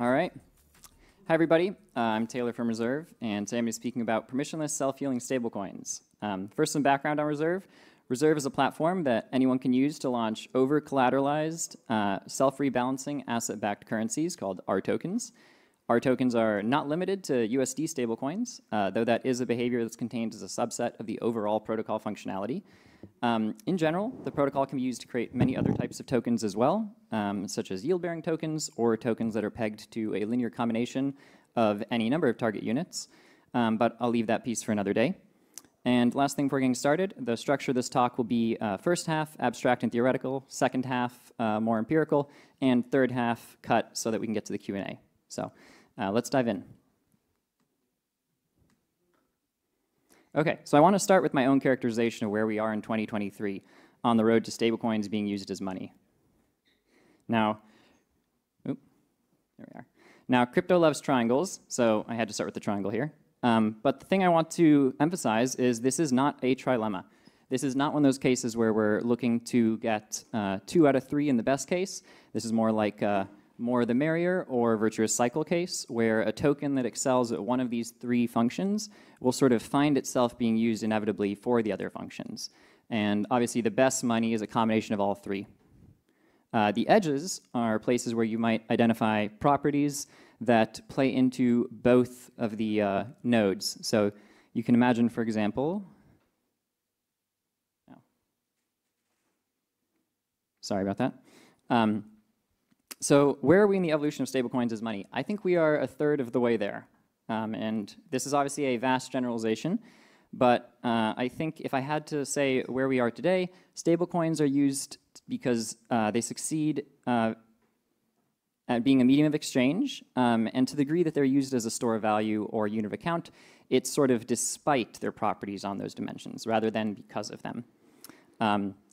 All right. Hi, everybody. I'm Taylor from Reserve, and today I'm going to be speaking about permissionless self-healing stablecoins. First, some background on Reserve. Reserve is a platform that anyone can use to launch over-collateralized, self-rebalancing asset-backed currencies called R tokens. R tokens are not limited to USD stablecoins, though that is a behavior that's contained as a subset of the overall protocol functionality. In general, the protocol can be used to create many other types of tokens as well, such as yield-bearing tokens or tokens that are pegged to a linear combination of any number of target units, but I'll leave that piece for another day. And last thing before getting started, the structure of this talk will be first half abstract and theoretical, second half more empirical, and third half cut so that we can get to the Q&A. So let's dive in. Okay, so I want to start with my own characterization of where we are in 2023 on the road to stablecoins being used as money. Now, there we are. Now, crypto loves triangles, so I had to start with the triangle here. But the thing I want to emphasize is this is not a trilemma. This is not one of those cases where we're looking to get 2 out of 3 in the best case. This is more like more the merrier or virtuous cycle case, where a token that excels at one of these 3 functions will sort of find itself being used inevitably for the other functions. And obviously, the best money is a combination of all 3. The edges are places where you might identify properties that play into both of the nodes. So you can imagine, for example, sorry about that. So where are we in the evolution of stablecoins as money? I think we are a third of the way there. And this is obviously a vast generalization, but I think if I had to say where we are today, stablecoins are used because they succeed at being a medium of exchange, and to the degree that they're used as a store of value or unit of account, it's sort of despite their properties on those dimensions rather than because of them.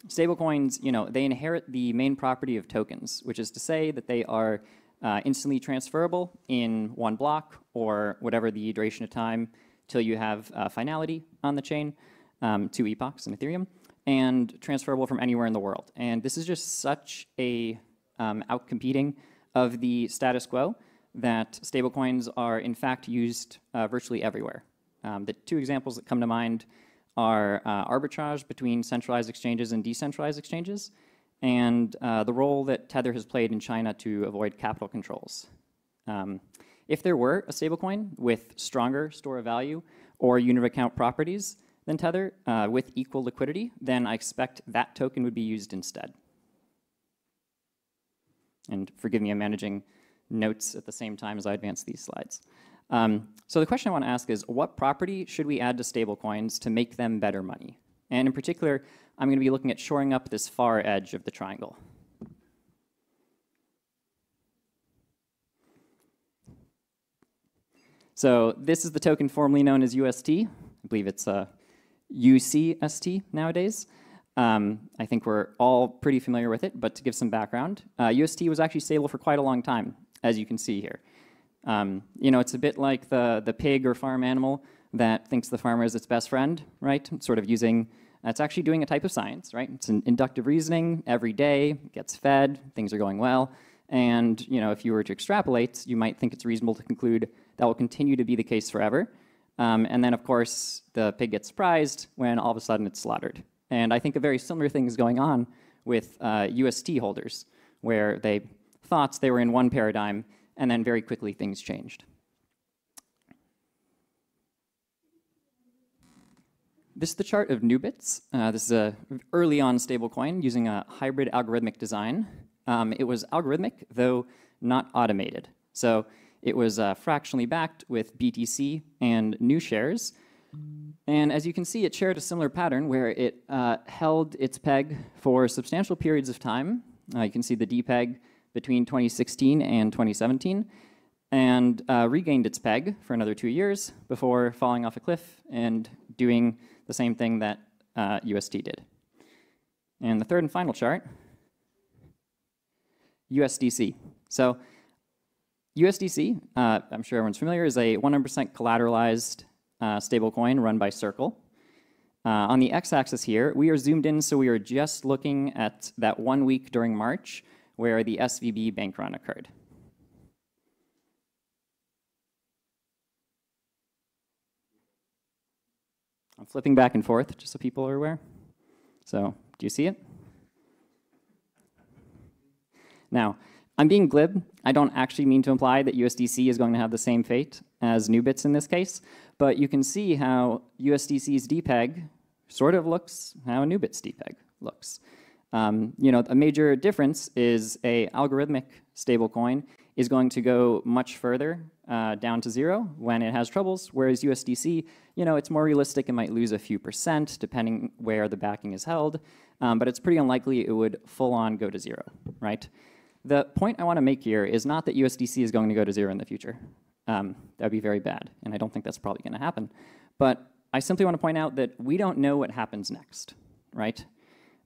Stablecoins, they inherit the main property of tokens, which is to say that they are instantly transferable in one block or whatever the duration of time till you have finality on the chain, 2 epochs in Ethereum, and transferable from anywhere in the world. And this is just such a outcompeting of the status quo that stablecoins are in fact used virtually everywhere. The 2 examples that come to mind are arbitrage between centralized exchanges and decentralized exchanges, and the role that Tether has played in China to avoid capital controls. If there were a stablecoin with stronger store of value or unit of account properties than Tether with equal liquidity, then I expect that token would be used instead. And forgive me, I'm managing notes at the same time as I advance these slides. So the question I want to ask is, what property should we add to stablecoins to make them better money? And in particular, I'm going to be looking at shoring up this far edge of the triangle. So this is the token formerly known as UST. I believe it's UCST nowadays. I think we're all pretty familiar with it, but to give some background, UST was actually stable for quite a long time, as you can see here. It's a bit like the pig or farm animal that thinks the farmer is its best friend, right? Sort of it's actually doing a type of science, right? It's an inductive reasoning every day, gets fed, things are going well. And, if you were to extrapolate, you might think it's reasonable to conclude that will continue to be the case forever. And then, of course, the pig gets surprised when all of a sudden it's slaughtered. And I think a very similar thing is going on with UST holders, where they thought they were in one paradigm, and then very quickly things changed. This is the chart of Nubits. This is an early on stablecoin using a hybrid algorithmic design. It was algorithmic, though not automated. So it was fractionally backed with BTC and new shares. And as you can see, it shared a similar pattern where it held its peg for substantial periods of time. You can see the DPEG between 2016 and 2017, and regained its peg for another 2 years before falling off a cliff and doing the same thing that UST did. And the third and final chart, USDC. So USDC, I'm sure everyone's familiar, is a 100% collateralized stablecoin run by Circle. On the x-axis here, we are zoomed in, so we are just looking at that 1 week during March where the SVB bank run occurred. I'm flipping back and forth just so people are aware. So, do you see it? Now, I'm being glib. I don't actually mean to imply that USDC is going to have the same fate as Nubits in this case, but you can see how USDC's DPEG sort of looks how Nubits' DPEG looks. You know, a major difference is a algorithmic stablecoin is going to go much further down to zero when it has troubles, whereas USDC, you know, it's more realistic. It might lose a few percent depending where the backing is held, but it's pretty unlikely it would full-on go to zero, right? The point I want to make here is not that USDC is going to go to zero in the future. That would be very bad, and I don't think that's probably going to happen. But I simply want to point out that we don't know what happens next, right?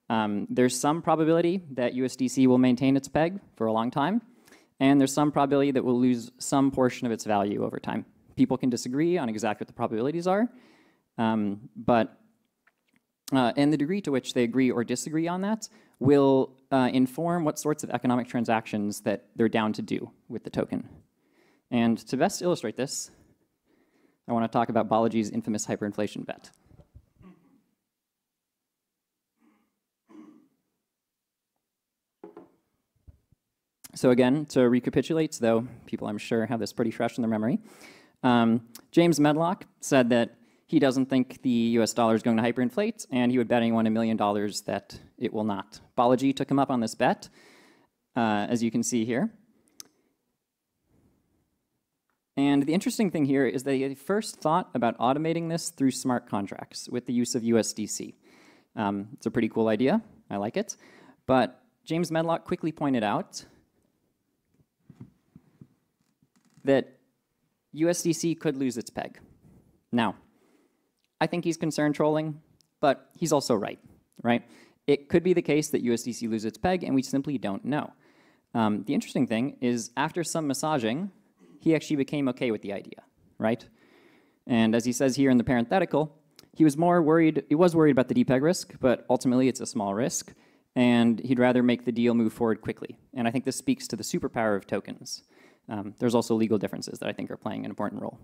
There's some probability that USDC will maintain its peg for a long time, and there's some probability that we'll lose some portion of its value over time. People can disagree on exactly what the probabilities are, and the degree to which they agree or disagree on that will inform what sorts of economic transactions that they're down to do with the token. And to best illustrate this, I want to talk about Balaji's infamous hyperinflation bet. So again, to recapitulate, though people I'm sure have this pretty fresh in their memory, James Medlock said that he doesn't think the US dollar is going to hyperinflate, and he would bet anyone $1 million that it will not. Balaji took him up on this bet, as you can see here. And the interesting thing here is that he first thought about automating this through smart contracts with the use of USDC. It's a pretty cool idea. I like it. But James Medlock quickly pointed out that USDC could lose its peg. Now, I think he's concerned trolling, but he's also right? It could be the case that USDC loses its peg, and we simply don't know. The interesting thing is, after some massaging, he actually became okay with the idea, right? And as he says here in the parenthetical, he was worried about the DPEG risk, but ultimately it's a small risk, and he'd rather make the deal move forward quickly. And I think this speaks to the superpower of tokens. There's also legal differences that I think are playing an important role.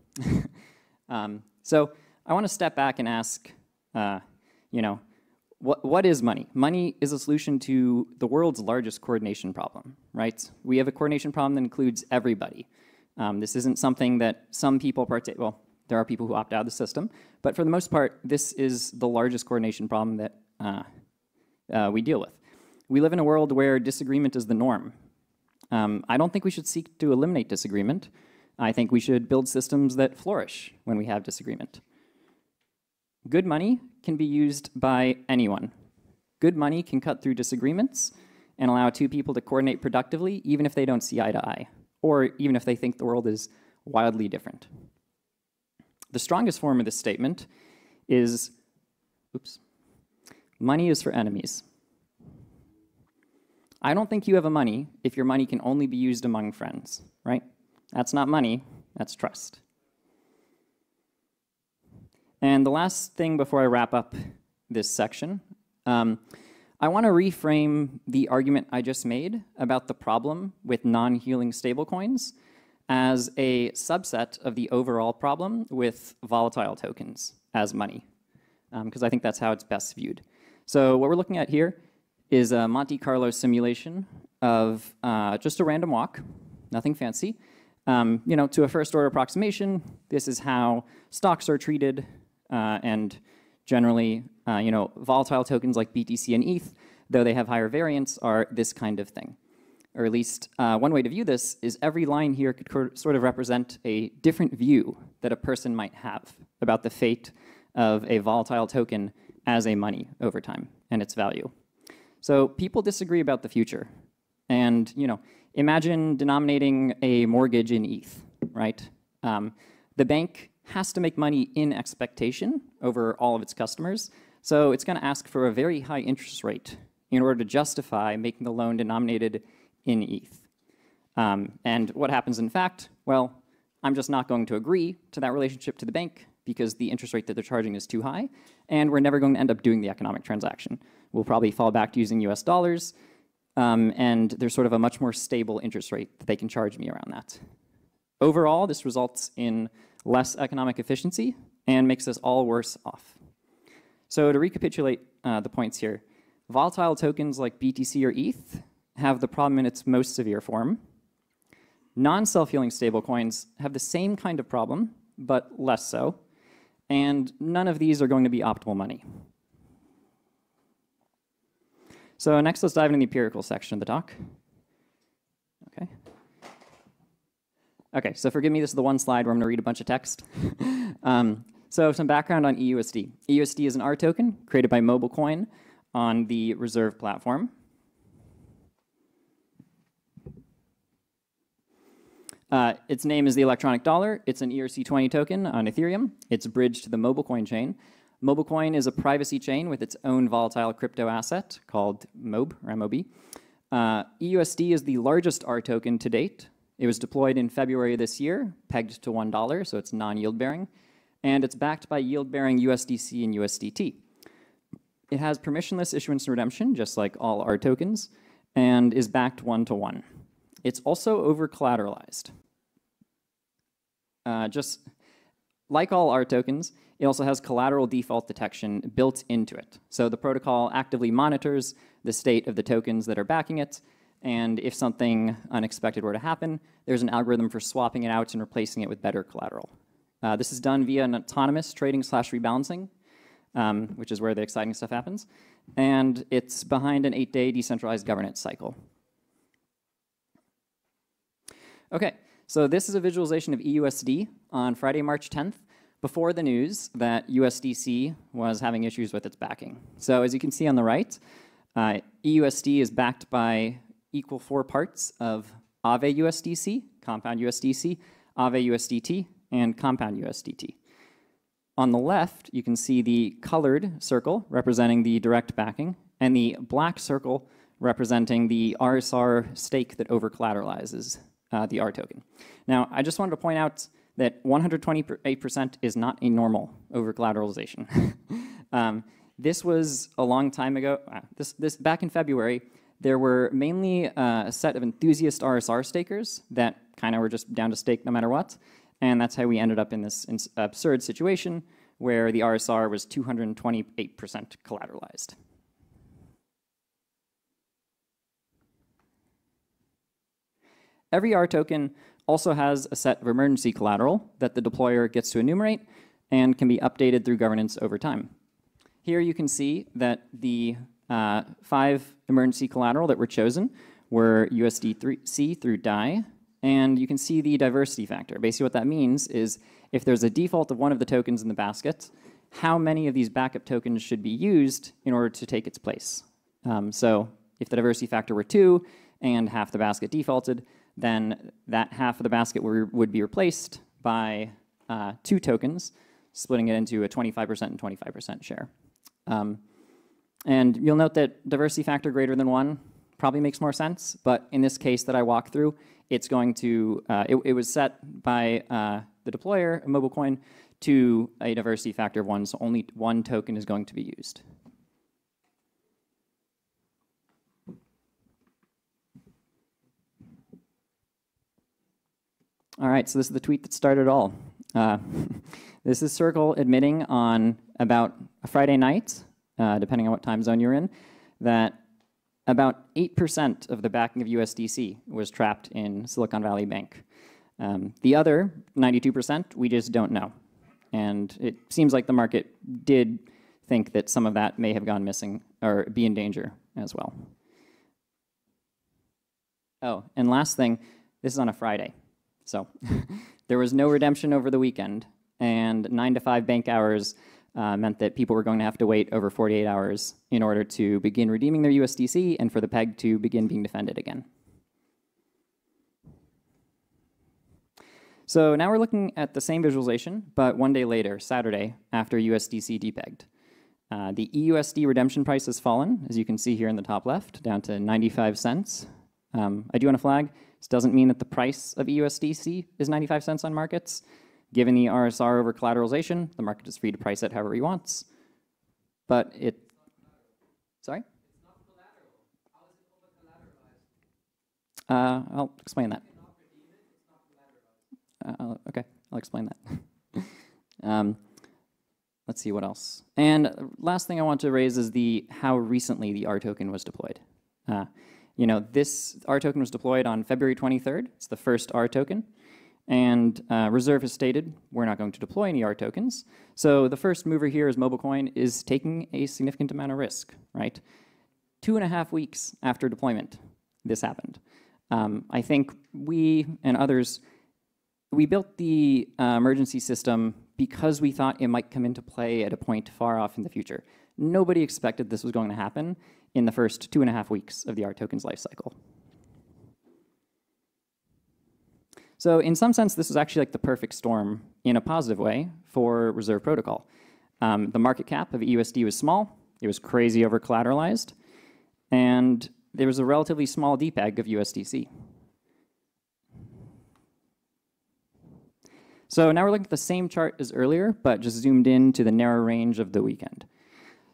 So I want to step back and ask, you know, what is money? Money is a solution to the world's largest coordination problem, right? We have a coordination problem that includes everybody. This isn't something that some people partake. Well, there are people who opt out of the system, but for the most part, this is the largest coordination problem that we deal with. We live in a world where disagreement is the norm. I don't think we should seek to eliminate disagreement. I think we should build systems that flourish when we have disagreement. Good money can be used by anyone. Good money can cut through disagreements and allow two people to coordinate productively, even if they don't see eye to eye, or even if they think the world is wildly different. The strongest form of this statement is, money is for enemies. I don't think you have a money if your money can only be used among friends, right? That's not money, that's trust. And the last thing before I wrap up this section, I want to reframe the argument I just made about the problem with non-healing stablecoins as a subset of the overall problem with volatile tokens as money, because I think that's how it's best viewed. So what we're looking at here is a Monte Carlo simulation of just a random walk, nothing fancy. You know, to a first-order approximation, this is how stocks are treated, and generally, you know, volatile tokens like BTC and ETH, though they have higher variance, are this kind of thing. Or at least one way to view this is every line here could sort of represent a different view that a person might have about the fate of a volatile token as a money over time and its value. So people disagree about the future. And, you know, imagine denominating a mortgage in ETH, right? The bank has to make money in expectation over all of its customers, so it's going to ask for a very high interest rate in order to justify making the loan denominated in ETH. And what happens in fact? Well, I'm just not going to agree to that relationship to the bank because the interest rate that they're charging is too high, and we're never going to end up doing the economic transaction. We'll probably fall back to using US dollars, and there's sort of a much more stable interest rate that they can charge me around that. Overall, this results in less economic efficiency and makes us all worse off. So to recapitulate the points here, volatile tokens like BTC or ETH have the problem in its most severe form. Non-self-healing stablecoins have the same kind of problem, but less so. And none of these are going to be optimal money. So next, let's dive into the empirical section of the talk. Okay. Okay, so forgive me, this is the one slide where I'm going to read a bunch of text. So some background on EUSD. EUSD is an R token created by MobileCoin on the Reserve platform. Its name is the electronic dollar. It's an ERC20 token on Ethereum. It's bridged to the MobileCoin chain. MobileCoin is a privacy chain with its own volatile crypto asset called MOB, or MOB. EUSD is the largest R token to date. It was deployed in February this year, pegged to $1, so it's non-yield bearing. And it's backed by yield-bearing USDC and USDT. It has permissionless issuance and redemption, just like all R tokens, and is backed one-to-one. It's also over-collateralized. Just like all R tokens, it also has collateral default detection built into it. So the protocol actively monitors the state of the tokens that are backing it, and if something unexpected were to happen, there's an algorithm for swapping it out and replacing it with better collateral. This is done via an autonomous trading/rebalancing, which is where the exciting stuff happens, and it's behind an 8-day decentralized governance cycle. Okay, so this is a visualization of EUSD on Friday, March 10th, before the news that USDC was having issues with its backing. So as you can see on the right, EUSD is backed by equal 4 parts of Aave USDC, Compound USDC, Aave USDT, and Compound USDT. On the left, you can see the colored circle representing the direct backing, and the black circle representing the RSR stake that over-collateralizes the R token. Now, I just wanted to point out that 128% is not a normal over-collateralization. This was a long time ago. This back in February, there were mainly a set of enthusiast RSR stakers that kind of were just down to stake no matter what. And that's how we ended up in this absurd situation where the RSR was 228% collateralized. Every R token also has a set of emergency collateral that the deployer gets to enumerate and can be updated through governance over time. Here you can see that the 5 emergency collateral that were chosen were USDC through DAI, and you can see the diversity factor. Basically what that means is if there's a default of one of the tokens in the basket, how many of these backup tokens should be used in order to take its place. So if the diversity factor were 2 and half the basket defaulted, then that half of the basket would be replaced by 2 tokens, splitting it into a 25% and 25% share. And you'll note that diversity factor greater than 1 probably makes more sense, but in this case that I walked through, it's going to, it was set by the deployer, MobileCoin, to a diversity factor of 1, so only 1 token is going to be used. All right, so this is the tweet that started it all. This is Circle admitting on about a Friday night, depending on what time zone you're in, that about 8% of the backing of USDC was trapped in Silicon Valley Bank. The other 92%, we just don't know. And it seems like the market did think that some of that may have gone missing or be in danger as well. Oh, and last thing, this is on a Friday. So there was no redemption over the weekend, and 9 to 5 bank hours meant that people were going to have to wait over 48 hours in order to begin redeeming their USDC and for the peg to begin being defended again. So now we're looking at the same visualization, but 1 day later, Saturday, after USDC depegged. The EUSD redemption price has fallen, as you can see here in the top left, down to 95 cents. I do want to flag, this doesn't mean that the price of EUSDC is 95 cents on markets. Given the RSR over collateralization, the market is free to price it however he wants. But it, sorry? It's not collateral. How is it over collateralized? I'll explain that. Okay, I'll explain that. let's see what else. And last thing I want to raise is how recently the R token was deployed. This R token was deployed on February 23rd. It's the first R token. And Reserve has stated we're not going to deploy any R tokens. So the first mover here is MobileCoin is taking a significant amount of risk, right? 2.5 weeks after deployment, this happened. I think we and others, we built the emergency system because we thought it might come into play at a point far off in the future. Nobody expected this was going to happen in the first 2.5 weeks of the R token's life cycle. So in some sense, this was actually like the perfect storm in a positive way for Reserve Protocol. The market cap of EUSD was small. It was crazy over collateralized. And there was a relatively small DPEG of USDC. So now we're looking at the same chart as earlier, but just zoomed in to the narrow range of the weekend.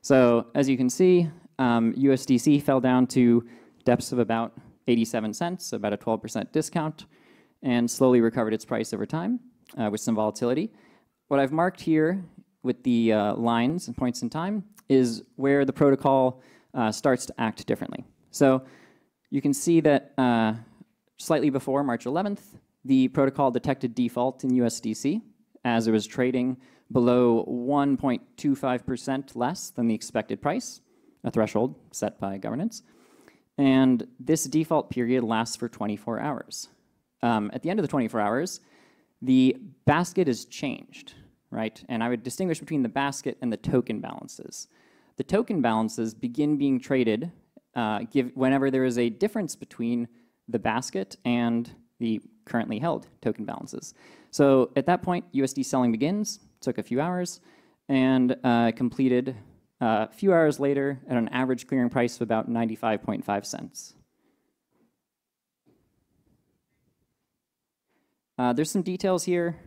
So as you can see, USDC fell down to depths of about 87 cents, about a 12% discount, and slowly recovered its price over time with some volatility. What I've marked here with the lines and points in time is where the protocol starts to act differently. So you can see that slightly before March 11th, the protocol detected default in USDC as it was trading below 1.25% less than the expected price, a threshold set by governance. And this default period lasts for 24 hours. At the end of the 24 hours, the basket is changed, right? And I would distinguish between the basket and the token balances. The token balances begin being traded whenever there is a difference between the basket and the currently held token balances. So at that point, USD selling begins, took a few hours, and completed a few hours later at an average clearing price of about 95.5 cents. There's some details here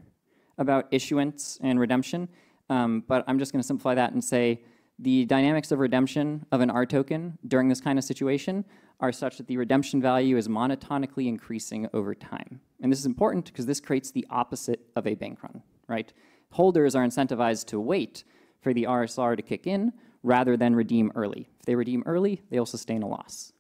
about issuance and redemption, but I'm just going to simplify that and say the dynamics of redemption of an R token during this kind of situation are such that the redemption value is monotonically increasing over time. And this is important because this creates the opposite of a bank run, right? Holders are incentivized to wait for the RSR to kick in rather than redeem early. If they redeem early, they'll sustain a loss.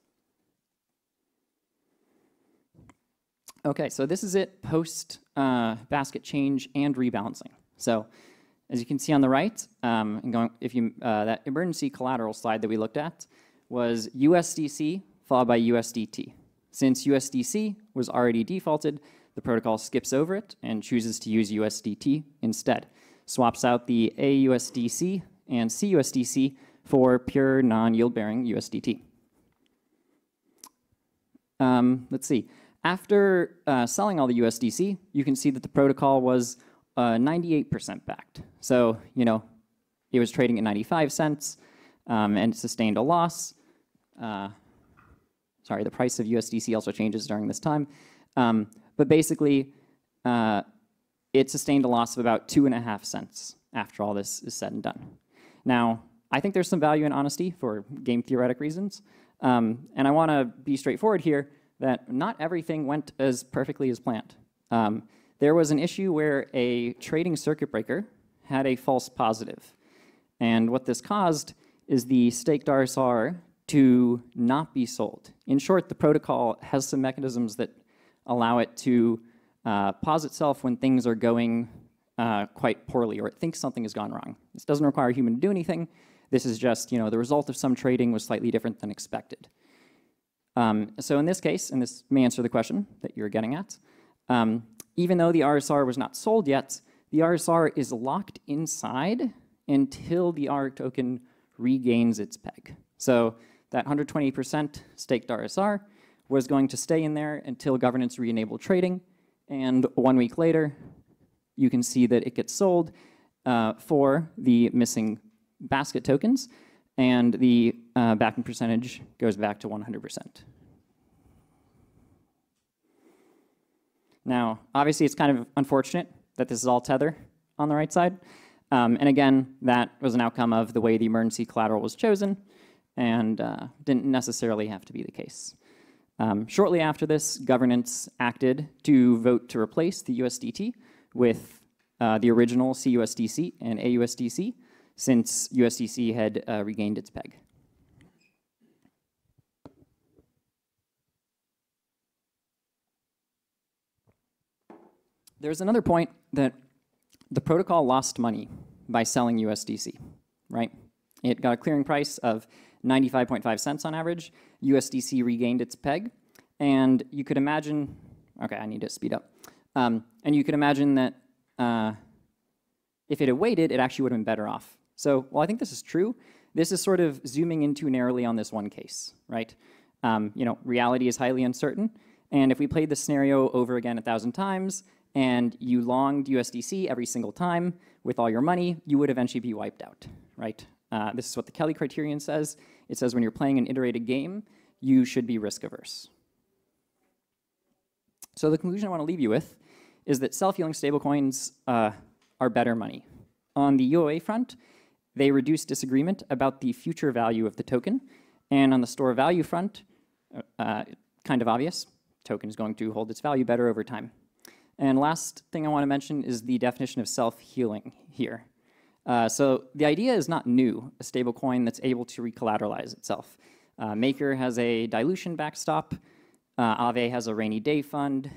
Okay, so this is it post basket change and rebalancing. So as you can see on the right, that emergency collateral slide that we looked at was USDC followed by USDT. Since USDC was already defaulted, the protocol skips over it and chooses to use USDT instead. Swaps out the AUSDC and CUSDC for pure non-yield-bearing USDT. Let's see. After selling all the USDC, you can see that the protocol was 98% backed. So, it was trading at 95 cents and sustained a loss. Sorry, the price of USDC also changes during this time. But basically, it sustained a loss of about 2.5 cents after all this is said and done. Now, I think there's some value in honesty for game theoretic reasons. And I want to be straightforward here that not everything went as perfectly as planned. There was an issue where a trading circuit breaker had a false positive. And what this caused is the staked RSR to not be sold. In short, the protocol has some mechanisms that allow it to pause itself when things are going quite poorly or it thinks something has gone wrong. This doesn't require a human to do anything. This is just, the result of some trading was slightly different than expected. So in this case, and this may answer the question that you're getting at, even though the RSR was not sold yet, the RSR is locked inside until the R token regains its peg. So that 120% staked RSR was going to stay in there until governance re-enabled trading, and 1 week later, you can see that it gets sold for the missing basket tokens, and the backing percentage goes back to 100%. Now, obviously, it's kind of unfortunate that this is all Tether on the right side. And again, that was an outcome of the way the emergency collateral was chosen and didn't necessarily have to be the case. Shortly after this, governance acted to vote to replace the USDT with the original CUSDC and AUSDC. since USDC had regained its peg. There's another point that the protocol lost money by selling USDC, right? It got a clearing price of 95.5 cents on average. USDC regained its peg, and you could imagine, okay, I need to speed up. And you could imagine that if it had waited, it actually would have been better off. So while I think this is true, this is sort of zooming in too narrowly on this one case, right? Reality is highly uncertain, and if we played this scenario over again 1,000 times, and you longed USDC every single time with all your money, you would eventually be wiped out, right? This is what the Kelly criterion says. It says when you're playing an iterated game, you should be risk averse. So the conclusion I want to leave you with is that self-healing stablecoins are better money. On the UOA front, they reduce disagreement about the future value of the token. And on the store value front, kind of obvious, token is going to hold its value better over time. And last thing I want to mention is the definition of self-healing here. So the idea is not new, a stablecoin that's able to recollateralize itself. Maker has a dilution backstop. Aave has a rainy day fund.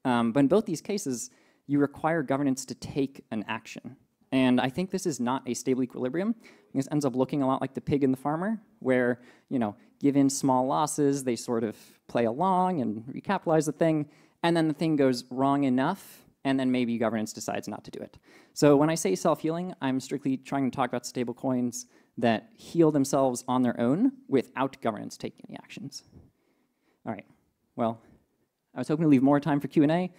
But in both these cases, you require governance to take an action. And I think this is not a stable equilibrium. This ends up looking a lot like the pig and the farmer, where, given small losses, they sort of play along and recapitalize the thing, and then the thing goes wrong enough, and then maybe governance decides not to do it. So when I say self-healing, I'm strictly trying to talk about stable coins that heal themselves on their own without governance taking any actions. All right, well, I was hoping to leave more time for Q&A,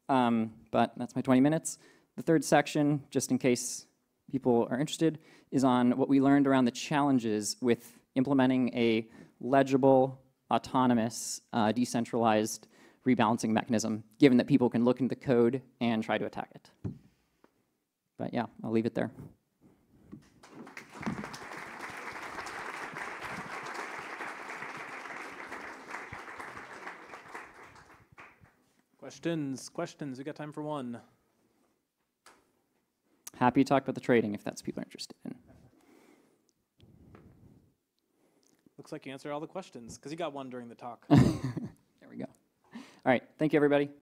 but that's my 20 minutes. The third section, just in case people are interested, is on what we learned around the challenges with implementing a legible, autonomous, decentralized rebalancing mechanism, given that people can look into the code and try to attack it. But yeah, I'll leave it there. Questions, we got time for one. Happy to talk about the trading if that's what people are interested in. Looks like you answered all the questions, because you got one during the talk. There we go. All right, thank you, everybody.